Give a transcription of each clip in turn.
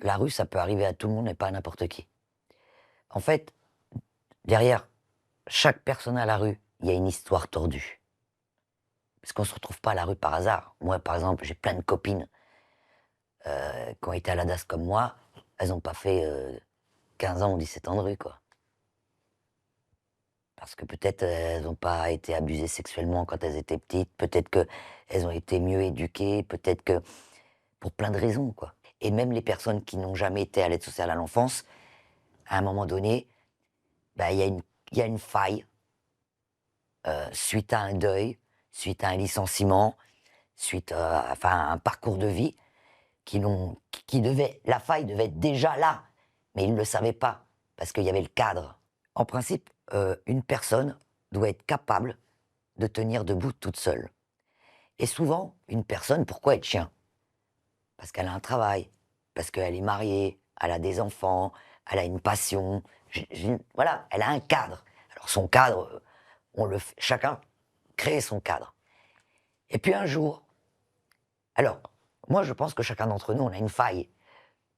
La rue, ça peut arriver à tout le monde et pas à n'importe qui. En fait, derrière chaque personne à la rue, il y a une histoire tordue. Parce qu'on se retrouve pas à la rue par hasard. Moi, par exemple, j'ai plein de copines qui ont été à la DAS comme moi. Elles ont pas fait 15 ans ou 17 ans de rue, quoi. Parce que peut-être elles n'ont pas été abusées sexuellement quand elles étaient petites, peut-être qu'elles ont été mieux éduquées, peut-être que pour plein de raisons, quoi. Et même les personnes qui n'ont jamais été à l'aide sociale à l'enfance, à un moment donné, bah, il y a une faille suite à un deuil, suite à un licenciement, suite enfin, à un parcours de vie la faille devait être déjà là, mais ils ne le savaient pas parce qu'il y avait le cadre. En principe, une personne doit être capable de tenir debout toute seule. Et souvent, une personne, pourquoi être chien? Parce qu'elle a un travail, parce qu'elle est mariée, elle a des enfants, elle a une passion, voilà, elle a un cadre. Alors son cadre, chacun crée son cadre. Et puis un jour, alors, moi je pense que chacun d'entre nous, on a une faille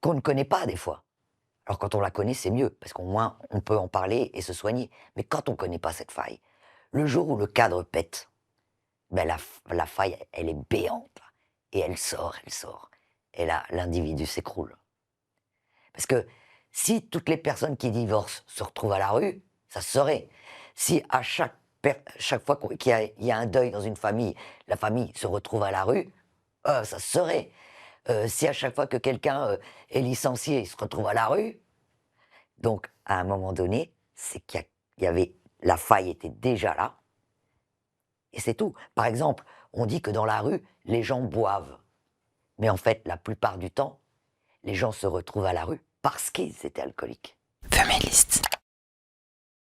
qu'on ne connaît pas des fois. Alors quand on la connaît, c'est mieux, parce qu'au moins on peut en parler et se soigner. Mais quand on ne connaît pas cette faille, le jour où le cadre pète, ben la faille, elle est béante. Et elle sort, elle sort. Et là, l'individu s'écroule. Parce que si toutes les personnes qui divorcent se retrouvent à la rue, ça se saurait. Si à chaque fois qu'il y a un deuil dans une famille, la famille se retrouve à la rue, ça se saurait. Si à chaque fois que quelqu'un est licencié, il se retrouve à la rue, donc à un moment donné, c'est qu'il y avait, la faille était déjà là, et c'est tout. Par exemple, on dit que dans la rue, les gens boivent. Mais en fait, la plupart du temps, les gens se retrouvent à la rue parce qu'ils étaient alcooliques. Feministe.